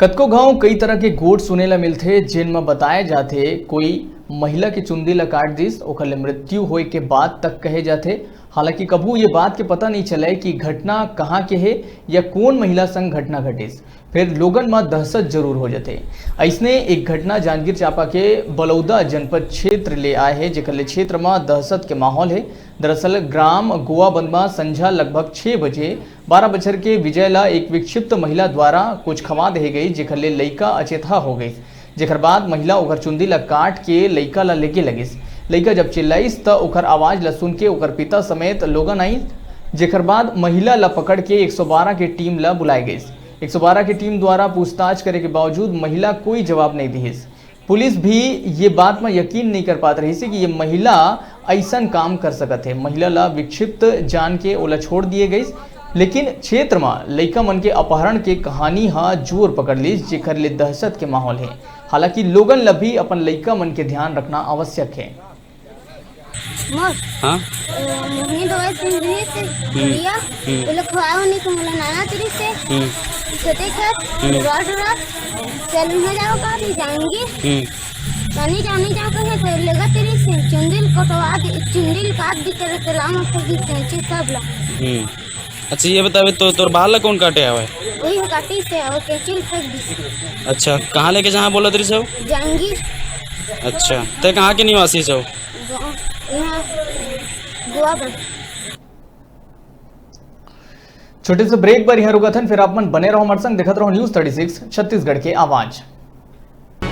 कतको गांव कई तरह के गोठ सुने ला मिलथे जिनमें बताए जाथे कोई महिला के चुंदी ला काट दिस ओकर ले मृत्यु होए के बाद तक कहे जाथे। हालांकि कभू ये बात के पता नहीं चले कि घटना कहाँ के है या कौन महिला संग घटना घटिस, फिर लोगन में दहशत जरूर हो जाते। ऐसने एक घटना जांजगीर चांपा के बलौदा जनपद क्षेत्र ले आए है, जेकर ले क्षेत्र में दहशत के माहौल है। दरअसल ग्राम गोवाबंद में संझा लगभग 6 बजे 12 बछर के विजय ला एक विक्षिप्त महिला द्वारा कुछ खवा दे गई, जेकर ले लइका अचेता हो गई। जेकर बाद महिला ओकर चुंदी ला काट के लइका ला लेके लगिस। लइका जब चिल्लाइस त ओकर आवाज ला सुन के ओकर पिता समेत लोगन आई, जेकर बाद महिला ला पकड़ के 112 के टीम ला बुलाई गई। 112 की टीम द्वारा पूछताछ करे के बावजूद महिला कोई जवाब नहीं दी। पुलिस भी ये बात में यकीन नहीं कर पात रही से कि ये महिला ऐसा काम कर सकत है। महिला ला विक्षिप्त जान के ओला छोड़ दिए गई, लेकिन क्षेत्र में लइका मन के अपहरण के कहानी हा जोर पकड़ ली, जेकर ले दहशत के माहौल है। हालांकि लोगन ला भी अपन लइका मन के ध्यान रखना आवश्यक है। हाँ मोहनी दवाई सुन रही से लिया वो लोग खवाओ नहीं को मोला नाना तेरी से छोटे खत रोड चल में जाओ का नहीं जाएंगे नहीं जाओ कहे तो लगा तेरी से चुंदिल कटवा दे चुंदिल काट दी तेरे कलाम पर दी कैंची सब ला। अच्छा ये बतावे तो तोर बाल ला कौन काटे आवे? वही काटी से और कैंची फेंक दी। अच्छा कहाँ लेके जहाँ बोला तेरी से जाएंगी। अच्छा ते कहाँ के निवासी छो? यहाँ गोवा। छोटे से ब्रेक पर यहाँ रुका था, फिर आप मन बने रहो हमारे संग, देखते रहो न्यूज़ 36 छत्तीसगढ़ के आवाज।